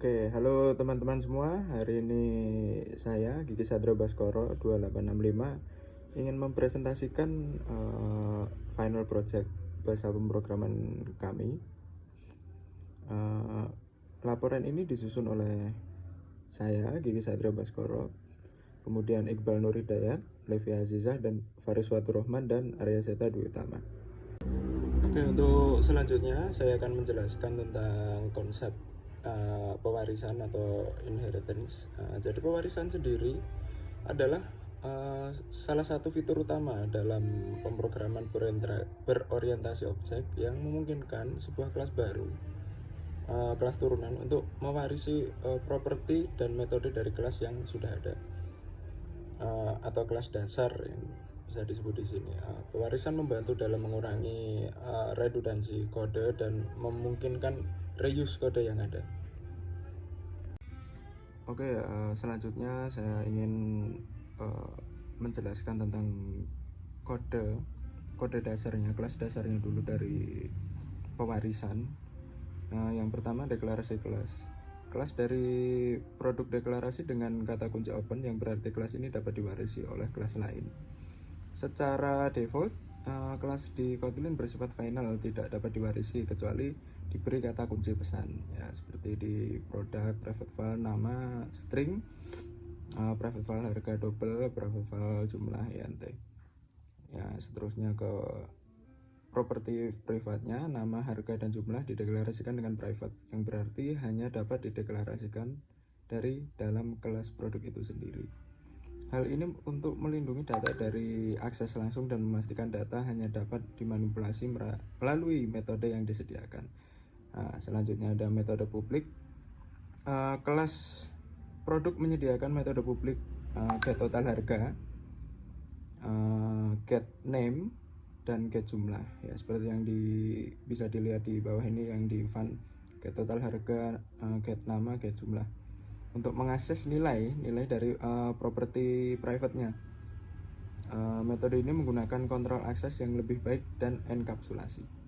Oke, halo teman-teman semua. Hari ini saya Gigi Sadro Baskoro 2865 ingin mempresentasikan final project bahasa pemrograman kami. Laporan ini disusun oleh saya Gigi Sadro Baskoro, kemudian Iqbal Nur Hidayat, Levi Azizah, dan Faris Waturrahman, dan Arya Seta Dwi Utama. Oke, untuk selanjutnya saya akan menjelaskan tentang konsep pewarisan atau inheritance. Jadi pewarisan sendiri adalah salah satu fitur utama dalam pemrograman berorientasi objek yang memungkinkan sebuah kelas baru, kelas turunan, untuk mewarisi properti dan metode dari kelas yang sudah ada, atau kelas dasar yang bisa disebut di sini. Pewarisan membantu dalam mengurangi redundansi kode dan memungkinkan reuse kode yang ada. Oke, selanjutnya saya ingin menjelaskan tentang kode dasarnya, kelas dasarnya dulu dari pewarisan. Yang pertama, deklarasi kelas. Kelas dari produk deklarasi dengan kata kunci open, yang berarti kelas ini dapat diwarisi oleh kelas lain. Secara default, kelas di Kotlin bersifat final, tidak dapat diwarisi kecuali diberi kata kunci pesan, ya, seperti di produk, private file nama string, private file harga double, private file jumlah int, ya, seterusnya ke properti privatnya, nama, harga, dan jumlah dideklarasikan dengan private, yang berarti hanya dapat dideklarasikan dari dalam kelas produk itu sendiri. Hal ini untuk melindungi data dari akses langsung dan memastikan data hanya dapat dimanipulasi melalui metode yang disediakan. Selanjutnya ada metode publik. Kelas produk menyediakan metode publik get total harga, get name, dan get jumlah, ya, seperti yang bisa dilihat di bawah ini yang di fun, get total harga, get nama, get jumlah, untuk mengakses nilai dari properti private-nya. Metode ini menggunakan kontrol akses yang lebih baik dan enkapsulasi.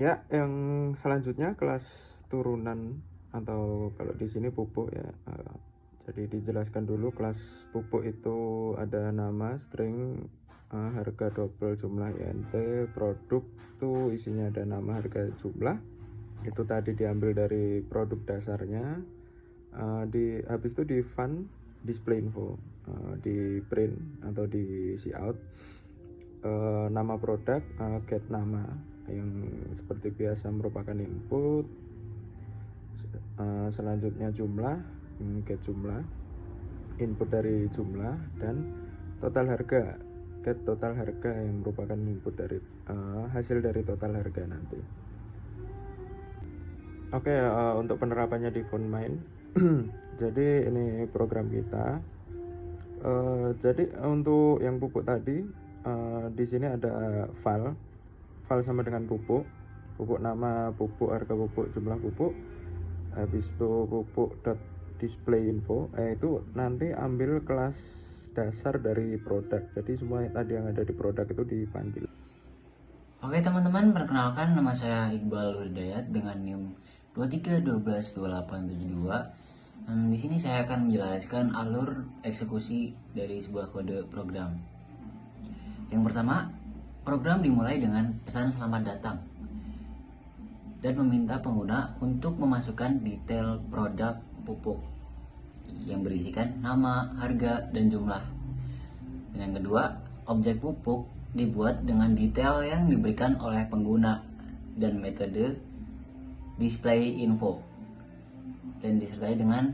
Ya, yang selanjutnya kelas turunan, atau kalau di sini pupuk, ya. Jadi dijelaskan dulu, kelas pupuk itu ada nama, string, harga double, jumlah int, produk tuh isinya ada nama, harga, jumlah. Itu tadi diambil dari produk dasarnya. Habis itu di fun display info, di print atau di cout, nama produk, get nama yang seperti biasa merupakan input. Selanjutnya jumlah, get jumlah, input dari jumlah, dan total harga, get total harga yang merupakan input dari hasil dari total harga nanti. Oke, untuk penerapannya di font main. Jadi ini program kita. Jadi untuk yang pupuk tadi, di sini ada file sama dengan pupuk nama, pupuk harga, pupuk jumlah pupuk. Habis itu pupuk display info, itu nanti ambil kelas dasar dari produk. Jadi semua tadi yang ada di produk itu dipanggil. Oke teman-teman, perkenalkan, nama saya Iqbal Nur Hidayat dengan NIM 23122872. Di sini saya akan menjelaskan alur eksekusi dari sebuah kode program. Yang pertama, program dimulai dengan pesan selamat datang dan meminta pengguna untuk memasukkan detail produk pupuk yang berisikan nama, harga, dan jumlah. Dan yang kedua, objek pupuk dibuat dengan detail yang diberikan oleh pengguna dan metode display info, dan disertai dengan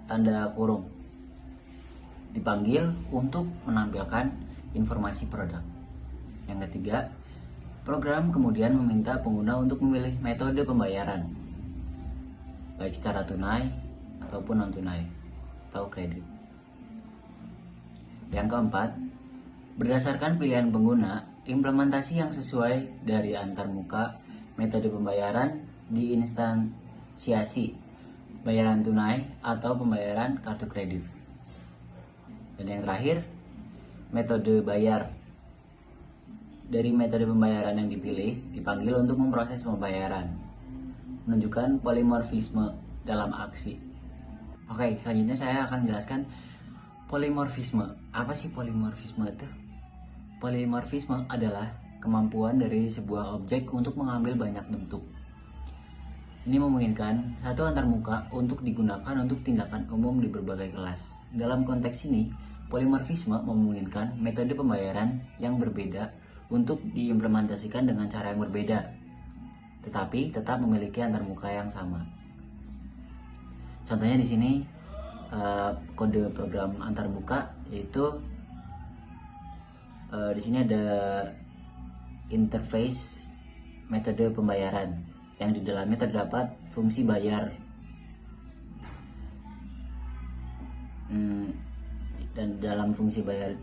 tanda kurung, dipanggil untuk menampilkan informasi produk. Yang ketiga, program kemudian meminta pengguna untuk memilih metode pembayaran, baik secara tunai ataupun non tunai atau kredit. Yang keempat, berdasarkan pilihan pengguna, implementasi yang sesuai dari antarmuka metode pembayaran diinstansiasi, bayaran tunai atau pembayaran kartu kredit. Dan yang terakhir, metode bayar. Dari metode pembayaran yang dipilih, dipanggil untuk memproses pembayaran. menunjukkan polimorfisme dalam aksi. Oke, selanjutnya saya akan menjelaskan polimorfisme. Apa sih polimorfisme itu? Polimorfisme adalah kemampuan dari sebuah objek untuk mengambil banyak bentuk. Ini memungkinkan satu antarmuka untuk digunakan untuk tindakan umum di berbagai kelas. Dalam konteks ini, polimorfisme memungkinkan metode pembayaran yang berbeda untuk diimplementasikan dengan cara yang berbeda, tetapi tetap memiliki antarmuka yang sama. Contohnya di sini kode program antarmuka, yaitu di sini ada interface metode pembayaran yang di dalamnya terdapat fungsi bayar, dan dalam fungsi bayar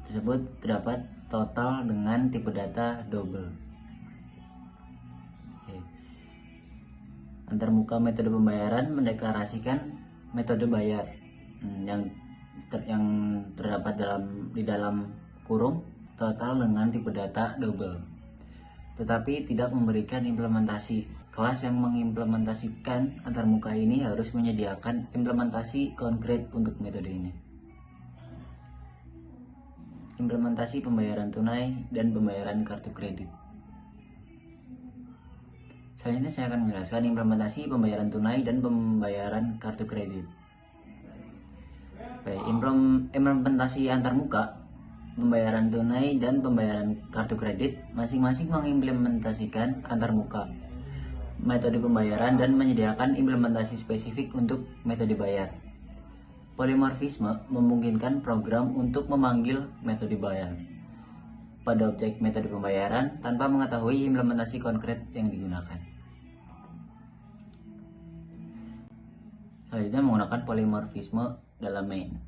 tersebut terdapat total dengan tipe data double. Oke. Antarmuka metode pembayaran mendeklarasikan metode bayar yang terdapat di dalam kurung total dengan tipe data double, tetapi tidak memberikan implementasi. Kelas yang mengimplementasikan antarmuka ini harus menyediakan implementasi konkret untuk metode ini. Implementasi pembayaran tunai dan pembayaran kartu kredit. Selanjutnya saya akan menjelaskan implementasi pembayaran tunai dan pembayaran kartu kredit. Baik, implementasi antarmuka, pembayaran tunai dan pembayaran kartu kredit masing-masing mengimplementasikan antarmuka, metode pembayaran, dan menyediakan implementasi spesifik untuk metode bayar. Polimorfisme memungkinkan program untuk memanggil metode bayar pada objek metode pembayaran tanpa mengetahui implementasi konkret yang digunakan. Selanjutnya menggunakan polimorfisme dalam main.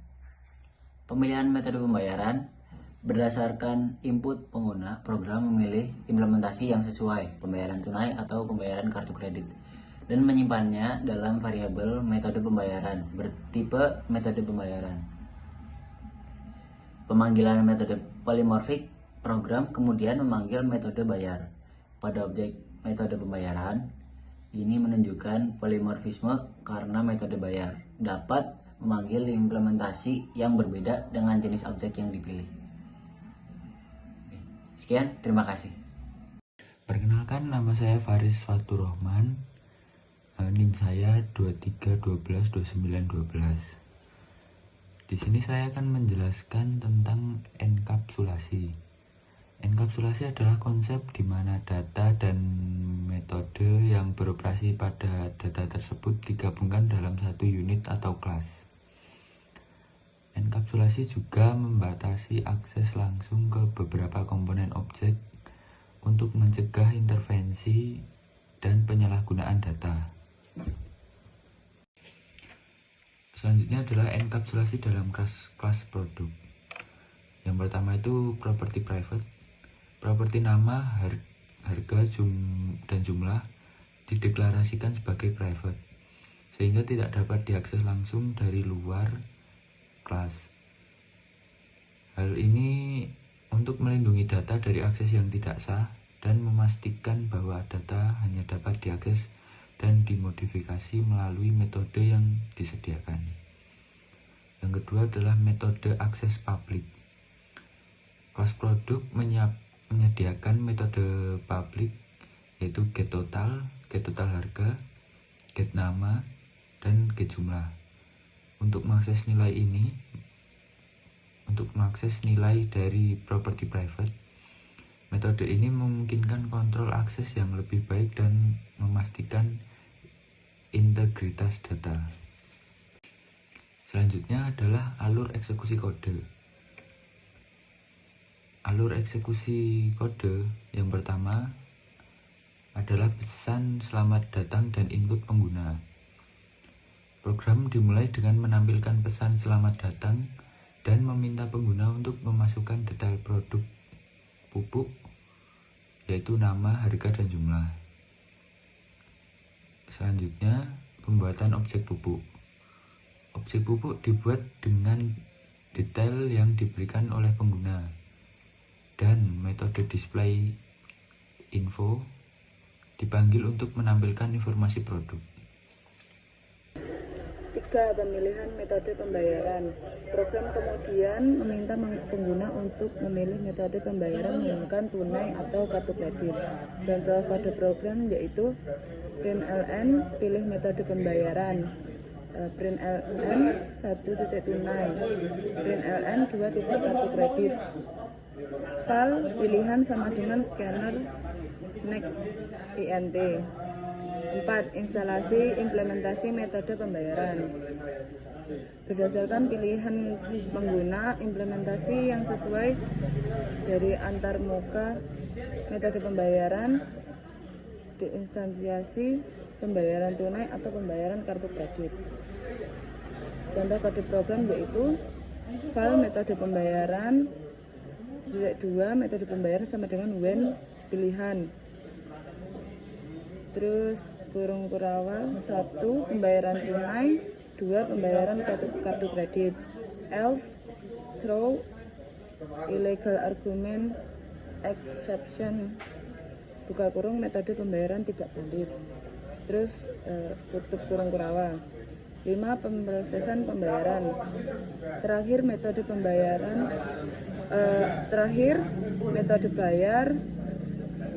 Pemilihan metode pembayaran berdasarkan input pengguna, program memilih implementasi yang sesuai, pembayaran tunai atau pembayaran kartu kredit, dan menyimpannya dalam variabel metode pembayaran bertipe metode pembayaran. Pemanggilan metode polimorfik, program kemudian memanggil metode bayar pada objek metode pembayaran. Ini menunjukkan polimorfisme karena metode bayar dapat memanggil implementasi yang berbeda dengan jenis objek yang dipilih. Sekian, terima kasih. Perkenalkan, nama saya Faris Fatur Rahman. NIM saya 23122912. Di sini saya akan menjelaskan tentang enkapsulasi. Enkapsulasi adalah konsep di mana data dan metode yang beroperasi pada data tersebut digabungkan dalam satu unit atau kelas. Enkapsulasi juga membatasi akses langsung ke beberapa komponen objek untuk mencegah intervensi dan penyalahgunaan data. Selanjutnya adalah enkapsulasi dalam kelas produk. Yang pertama itu properti private. Properti nama, harga, dan jumlah dideklarasikan sebagai private, sehingga tidak dapat diakses langsung dari luar kelas. Hal ini untuk melindungi data dari akses yang tidak sah dan memastikan bahwa data hanya dapat diakses dan dimodifikasi melalui metode yang disediakan. Yang kedua adalah metode akses publik. Kelas produk menyediakan metode publik, yaitu get total harga, get nama, dan get jumlah. Untuk mengakses nilai dari properti private, metode ini memungkinkan kontrol akses yang lebih baik dan memastikan integritas data. Selanjutnya adalah alur eksekusi kode. Alur eksekusi kode yang pertama adalah pesan selamat datang dan input pengguna. Program dimulai dengan menampilkan pesan selamat datang dan meminta pengguna untuk memasukkan detail produk pupuk, yaitu nama, harga, dan jumlah. Selanjutnya, pembuatan objek pupuk. Objek pupuk dibuat dengan detail yang diberikan oleh pengguna, dan metode display info dipanggil untuk menampilkan informasi produk. 3. Pemilihan metode pembayaran. Program kemudian meminta pengguna untuk memilih metode pembayaran menggunakan tunai atau kartu kredit. Contoh kode program yaitu print LN, pilih metode pembayaran. Print LN 1 tunai, print LN 2 kartu kredit. File pilihan sama dengan scanner next INT. 4. Instalasi implementasi metode pembayaran. Berdasarkan pilihan pengguna, implementasi yang sesuai dari antar muka metode pembayaran, diinstansiasi pembayaran tunai atau pembayaran kartu kredit. Contoh kode program yaitu file metode pembayaran 2 metode pembayaran sama dengan when pilihan. Terus kurung kurawal 1 pembayaran tunai, 2 pembayaran kartu kredit. Else throw illegal argument exception, buka kurung metode pembayaran tidak valid. Terus tutup kurung kurawal. 5. Pemrosesan pembayaran. Terakhir metode bayar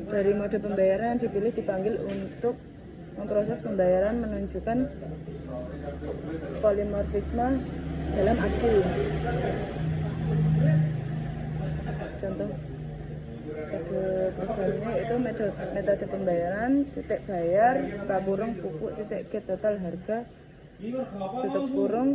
dari mode pembayaran yang dipilih dipanggil untuk memproses pembayaran menunjukkan polimorfisme dalam aksi. Contoh kode programnya itu metode pembayaran titik bayar buka kurung pupuk titik get total harga tutup kurung.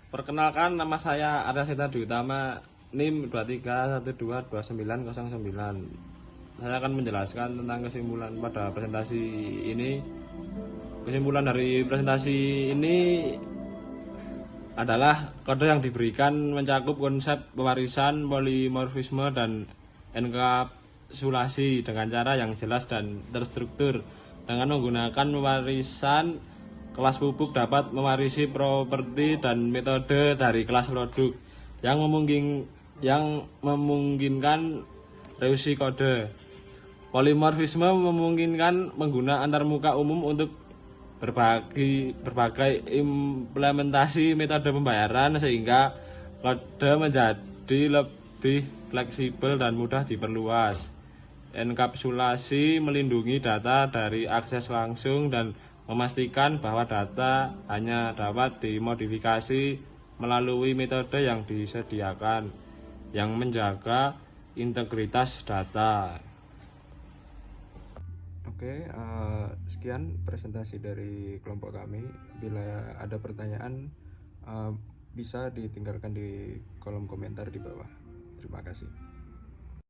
Perkenalkan, nama saya Arya Seta Dwi Utama, NIM 23122909. Saya akan menjelaskan tentang kesimpulan pada presentasi ini. Kesimpulan dari presentasi ini adalah kode yang diberikan mencakup konsep pewarisan, polimorfisme, dan enkapsulasi dengan cara yang jelas dan terstruktur. Dengan menggunakan pewarisan, kelas pupuk dapat mewarisi properti dan metode dari kelas produk yang memungkinkan reusi kode. Polimorfisme memungkinkan pengguna antarmuka umum untuk berbagai implementasi metode pembayaran sehingga kode menjadi lebih fleksibel dan mudah diperluas. Enkapsulasi melindungi data dari akses langsung dan memastikan bahwa data hanya dapat dimodifikasi melalui metode yang disediakan yang menjaga integritas data. Oke, sekian presentasi dari kelompok kami. Bila ada pertanyaan, bisa ditinggalkan di kolom komentar di bawah. Terima kasih.